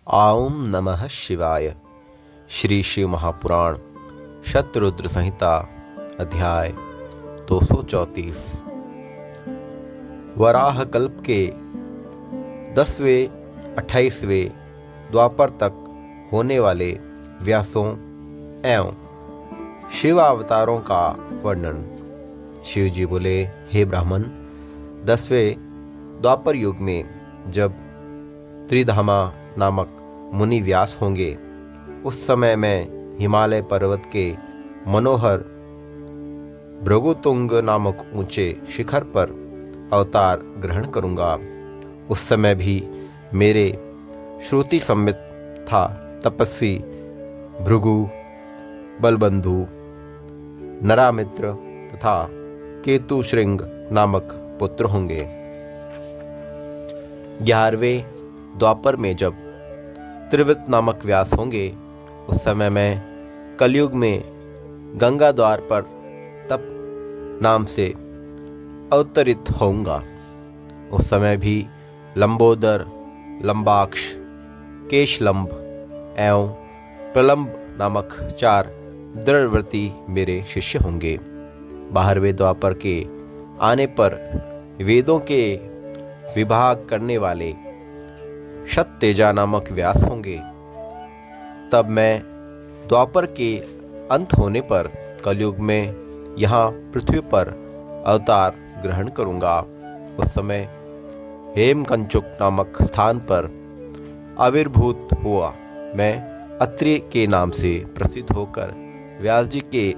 ओम नमः शिवाय। श्री शिव महापुराण शतरुद्र संहिता अध्याय 234। वराह कल्प के 10वें 28वें द्वापर तक होने वाले व्यासों एवं शिव अवतारों का वर्णन। शिव जी बोले, हे ब्राह्मण, 10वें द्वापर युग में जब त्रिधामा नामक मुनि व्यास होंगे, उस समय मैं हिमालय पर्वत के मनोहर भृगुतुंग नामक ऊंचे शिखर पर अवतार ग्रहण करूंगा। उस समय भी मेरे श्रुति सम्मित था तपस्वी भृगु, बलबंधु, नरामित्र तथा केतु श्रृंग नामक पुत्र होंगे। 11वें द्वापर में जब त्रिवृत नामक व्यास होंगे, उस समय मैं कलयुग में गंगा द्वार पर तप नाम से अवतरित होऊंगा। उस समय भी लंबोदर, लंबाक्ष, केशलंब एवं प्रलंब नामक 4 दृढ़व्रती मेरे शिष्य होंगे। 12वें द्वापर के आने पर वेदों के विभाग करने वाले शततेजा नामक व्यास होंगे। तब मैं द्वापर के अंत होने पर कलयुग में यहाँ पृथ्वी पर अवतार ग्रहण करूँगा। उस समय हेमकंचुक नामक स्थान पर आविर्भूत हुआ मैं अत्रि के नाम से प्रसिद्ध होकर व्यास जी के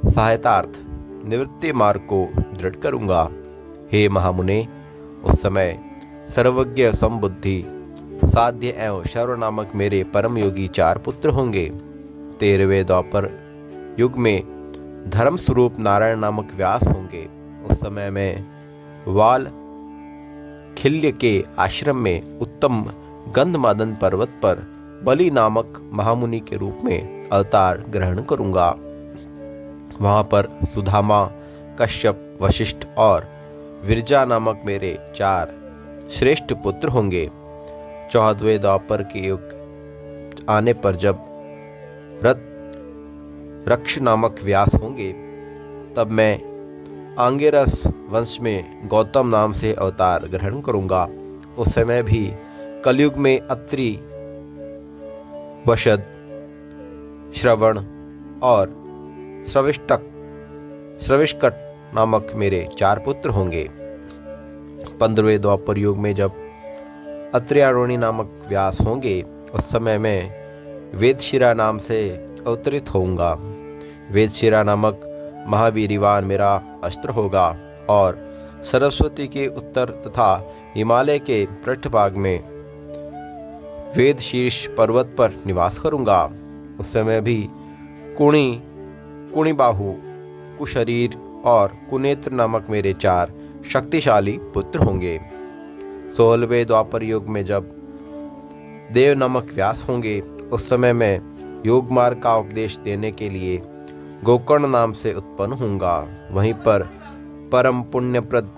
सहायतार्थ निवृत्ति मार्ग को दृढ़ करूँगा। हे महामुने, उस समय सर्वज्ञ, समबुद्धि, साध्य एवं शर्व नामक मेरे परम योगी 4 पुत्र होंगे। 13वें द्वापर युग में धर्म स्वरूप नारायण नामक व्यास होंगे। उस समय मैं वाल खिल्य के आश्रम में उत्तम गंधमादन पर्वत पर बलि नामक महामुनि के रूप में अवतार ग्रहण करूंगा। वहां पर सुधामा, कश्यप, वशिष्ठ और विरजा नामक मेरे 4 श्रेष्ठ पुत्र होंगे। 14वें द्वापर के युग आने पर जब रक्ष नामक व्यास होंगे, तब मैं आंगिरस वंश में गौतम नाम से अवतार ग्रहण करूंगा। उस समय भी कलयुग में अत्रि, वशद, श्रवण और श्रविष्कट नामक मेरे 4 पुत्र होंगे। 15वें द्वापर युग में जब अत्र्यारोणी नामक व्यास होंगे, उस समय मैं वेदशिरा नाम से अवतरित होऊंगा। वेदशिरा नामक महावीरवान मेरा अस्त्र होगा और सरस्वती के उत्तर तथा हिमालय के पृष्ठभाग में वेदशीर्ष पर्वत पर निवास करूंगा। उस समय भी कुणिबाहु, कुशरीर और कुनेत्र नामक मेरे 4 शक्तिशाली पुत्र होंगे। 16वें द्वापर युग में जब देव नामक व्यास होंगे, उस समय मैं योग मार्ग का उपदेश देने के लिए गोकर्ण नाम से उत्पन्न होऊंगा। वहीं पर परम पुण्यप्रद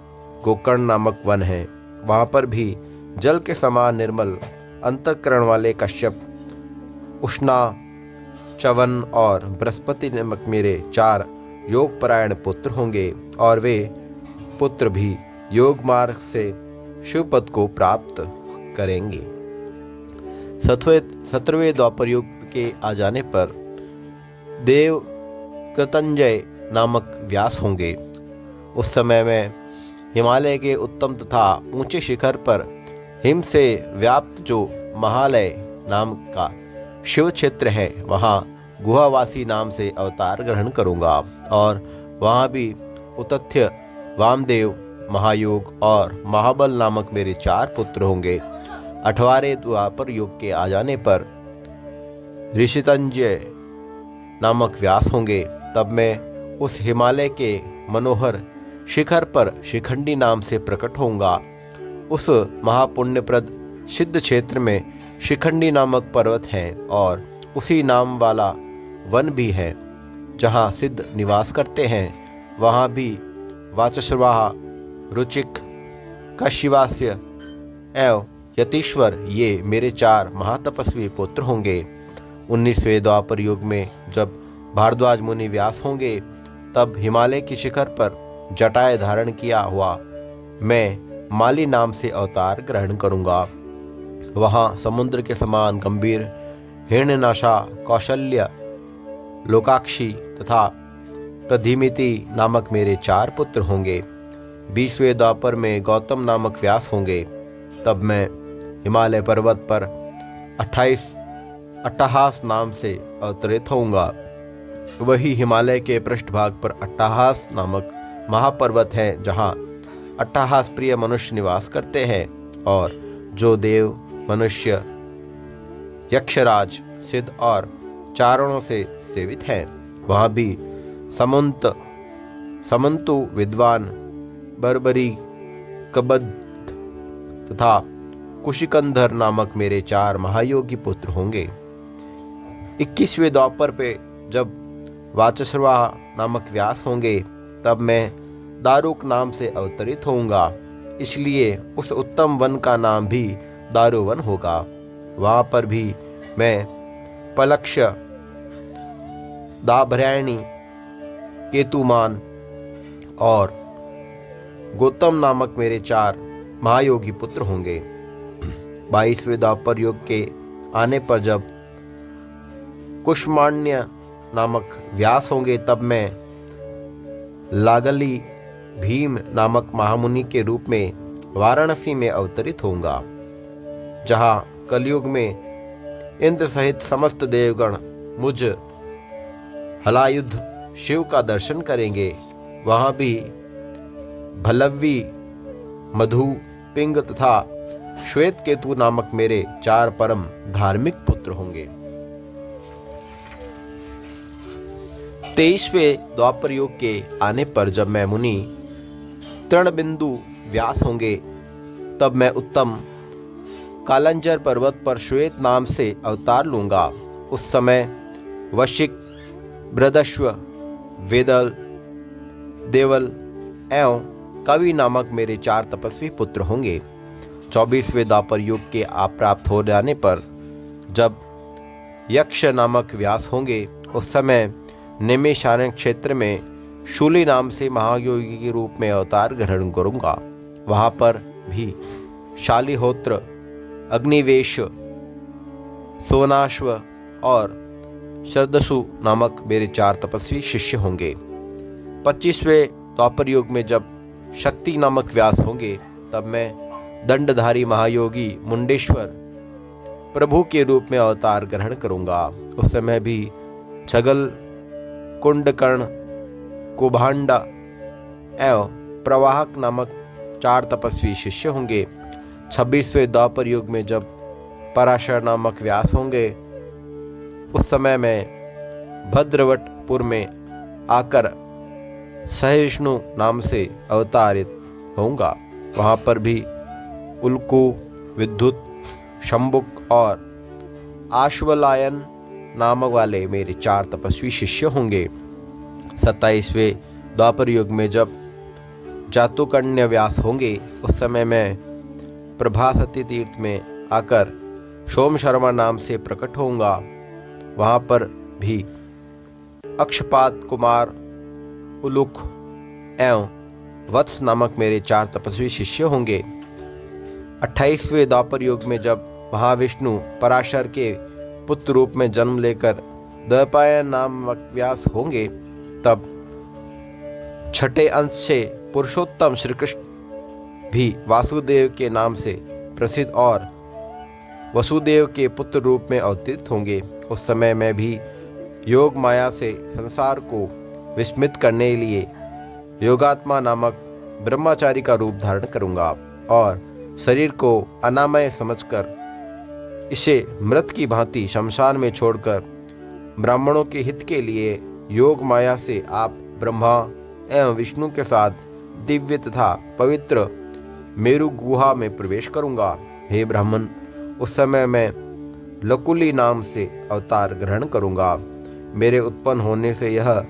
गोकर्ण नामक वन है। वहां पर भी जल के समान निर्मल अंतःकरण वाले कश्यप, उष्णा, चवन और बृहस्पति नामक मेरे 4 योगपरायण पुत्र होंगे और वे पुत्र भी योग मार्ग से शिव पद को प्राप्त करेंगे। 17वें द्वापर युग के आ जाने पर देव कृतंजय नामक व्यास होंगे। उस समय में हिमालय के उत्तम तथा ऊंचे शिखर पर हिम से व्याप्त जो महालय नाम का शिव क्षेत्र है, वहाँ गुहावासी नाम से अवतार ग्रहण करूंगा और वहाँ भी उतथ्य, वामदेव, महायोग और महाबल नामक मेरे 4 पुत्र होंगे। 18वें द्वापर युग के आ जाने पर ऋषितंजय नामक व्यास होंगे। तब मैं उस हिमालय के मनोहर शिखर पर शिखंडी नाम से प्रकट होऊंगा। उस महापुण्यप्रद सिद्ध क्षेत्र में शिखंडी नामक पर्वत है और उसी नाम वाला वन भी है जहाँ सिद्ध निवास करते हैं। वहाँ भी वाचस्वाहा, रुचिक, कशिवास्य एवं यतीश्वर ये मेरे 4 महातपस्वी पुत्र होंगे। 19वें द्वापर युग में जब भारद्वाज मुनि व्यास होंगे, तब हिमालय की शिखर पर जटाएं धारण किया हुआ मैं माली नाम से अवतार ग्रहण करूंगा। वहां समुद्र के समान गंभीर हिरण्यनाशा, कौशल्य, लोकाक्षी तथा प्रधिमिति नामक मेरे 4 पुत्र होंगे। 20वें द्वापर में गौतम नामक व्यास होंगे। तब मैं हिमालय पर्वत पर 28 अट्टहास नाम से अवतरित होऊंगा। वही हिमालय के पृष्ठभाग पर अट्टहास नामक महापर्वत है, जहाँ अट्टहास प्रिय मनुष्य निवास करते हैं और जो देव, मनुष्य, यक्षराज, सिद्ध और चारणों से सेवित हैं। वहाँ भी समंतु, विद्वान, बर्बरी, कबद्ध तथा कुशिकंधर नामक मेरे 4 महायोगी पुत्र होंगे। 21वें द्वापर पे जब वाचस्रवा नामक व्यास होंगे, तब मैं दारुक नाम से अवतरित होऊंगा। इसलिए उस उत्तम वन का नाम भी दारुवन होगा। वहां पर भी मैं पलक्ष, दाभ्रयाणी, केतुमान और गौतम नामक मेरे 4 महायोगी पुत्र होंगे। 22वें द्वापर युग के आने पर जब कुष्माण्य नामक व्यास होंगे, तब मैं लागली भीम नामक महामुनि के रूप में वाराणसी में अवतरित होऊंगा, जहां कलयुग में इंद्र सहित समस्त देवगण मुझ हलायुध शिव का दर्शन करेंगे। वहां भी भलव्वी, मधु, पिंग तथा श्वेत केतु नामक मेरे 4 परम धार्मिक पुत्र होंगे। 23वें द्वापर युग के आने पर जब मैं मुनि तृणबिंदु व्यास होंगे, तब मैं उत्तम कालंजर पर्वत पर श्वेत नाम से अवतार लूंगा। उस समय वशिक, बृहदश्व, वेदल, देवल एवं कवि नामक मेरे 4 तपस्वी पुत्र होंगे। 24वें द्वापर युग के आप प्राप्त हो जाने पर जब यक्ष नामक व्यास होंगे, उस समय नैमिषारण्य क्षेत्र में शूली नाम से महायोगी के रूप में अवतार ग्रहण करूंगा। वहां पर भी शालिहोत्र, अग्निवेश, सोनाश्व और शरदसु नामक मेरे 4 तपस्वी शिष्य होंगे। 25वें द्वापर युग में जब शक्ति नामक व्यास होंगे, तब मैं दंडधारी महायोगी मुंडेश्वर प्रभु के रूप में अवतार ग्रहण करूंगा। उस समय भी छगल, कुंडकर्ण, कुभांडा एवं प्रवाहक नामक 4 तपस्वी शिष्य होंगे। 26वें द्वापर युग में जब पराशर नामक व्यास होंगे, उस समय मैं भद्रवटपुर में आकर सहिष्णु नाम से अवतारित होऊंगा। वहां पर भी उल्कू, विद्युत, शंबुक और आश्वलायन नामक वाले मेरे 4 तपस्वी शिष्य होंगे। 27वें द्वापर युग में जब जातुकण्य व्यास होंगे, उस समय मैं प्रभासती तीर्थ में आकर सोम शर्मा नाम से प्रकट होऊंगा। वहां पर भी अक्षपात कुमार, उलुख एवं वत्स नामक मेरे 4 तपस्वी शिष्य होंगे। 28वें द्वापर युग में जब महाविष्णु पराशर के पुत्र रूप में जन्म लेकर द्वैपायन नामक व्यास होंगे, तब छठे अंश से पुरुषोत्तम श्री कृष्ण भी वासुदेव के नाम से प्रसिद्ध और वसुदेव के पुत्र रूप में अवतरित होंगे। उस समय मैं भी योग माया से संसार को विस्मित करने के लिए योगात्मा नामक ब्रह्मचारी का रूप धारण करूंगा और शरीर को अनामय समझकर इसे मृत की भांति शमशान में छोड़कर ब्राह्मणों के हित के लिए योग माया से आप ब्रह्मा एवं विष्णु के साथ दिव्य तथा पवित्र मेरु गुहा में प्रवेश करूंगा। हे ब्राह्मण, उस समय मैं लकुली नाम से अवतार ग्रहण करूंगा। मेरे उत्पन्न होने से यह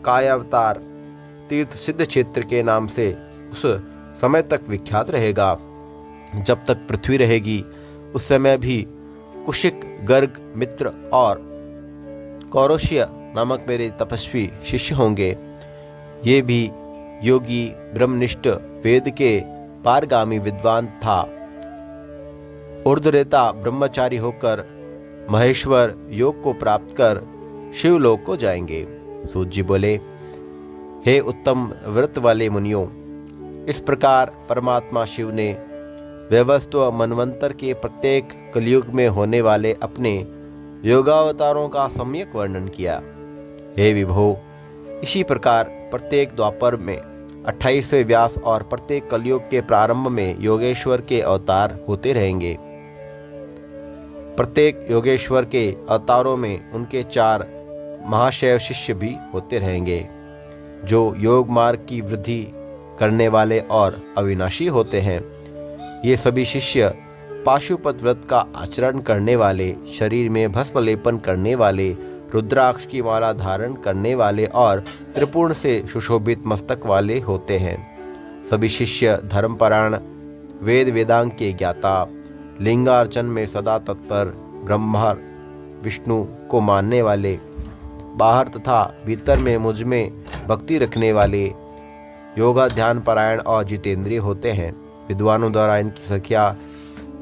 कायावतार तीर्थ सिद्ध क्षेत्र के नाम से उस समय तक विख्यात रहेगा। जब तक पृथ्वी रहेगी उस समय भी कुशिक, गर्ग, मित्र और कौरोष्य नामक मेरे तपस्वी शिष्य होंगे। ये भी योगी, ब्रह्मनिष्ठ, वेद के पारगामी विद्वान था। ऊर्ध्वरेता ब्रह्मचारी होकर महेश्वर योग को प्राप्त कर शिवलोक को जाएंगे। सूत जी बोले, हे उत्तम व्रत वाले मुनियों, इस प्रकार परमात्मा शिव ने वैवस्व मनवंतर के प्रत्येक कलयुग में होने वाले अपने योगावतारों का सम्यक वर्णन किया। हे विभो, इसी प्रकार प्रत्येक द्वापर में 28वें व्यास और प्रत्येक कलयुग के प्रारंभ में योगेश्वर के अवतार होते रहेंगे। प्रत्येक योगेश्वर के अवतारों में उनके 4 महाशय शिष्य भी होते रहेंगे, जो योग मार्ग की वृद्धि करने वाले और अविनाशी होते हैं। ये सभी शिष्य पाशुपत व्रत का आचरण करने वाले, शरीर में भस्म लेपन करने वाले, रुद्राक्ष की माला धारण करने वाले और त्रिपुर्ण से सुशोभित मस्तक वाले होते हैं। सभी शिष्य धर्मपरायण, वेद वेदांग के ज्ञाता, लिंगार्चन में सदा तत्पर, ब्रह्मा विष्णु को मानने वाले, बाहर तथा भीतर में मुझ में भक्ति रखने वाले, योगा ध्यान परायण और जितेंद्रिय होते हैं। विद्वानों द्वारा इनकी संख्या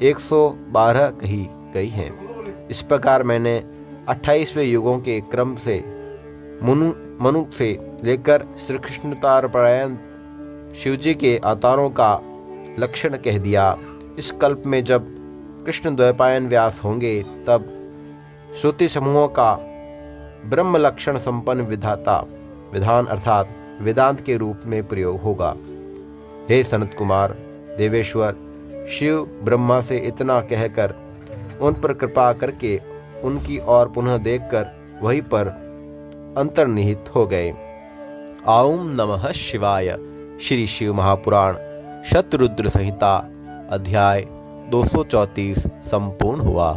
112 कही गई है। इस प्रकार मैंने 28वें युगों के क्रम से मनु से लेकर श्री कृष्णतारपरायण शिवजी के अवतारों का लक्षण कह दिया। इस कल्प में जब कृष्ण द्वैपायन व्यास होंगे तब श्रुति समूहों का ब्रह्म लक्षण संपन्न विधान अर्थात वेदांत के रूप में प्रयोग होगा। हे सनत कुमार, देवेश्वर शिव ब्रह्मा से इतना कहकर उन पर कृपा करके उनकी ओर पुनः देखकर वहीं पर अंतर्निहित हो गए। ओम नमः शिवाय। श्री शिव महापुराण शतरुद्र संहिता अध्याय 234 संपूर्ण हुआ।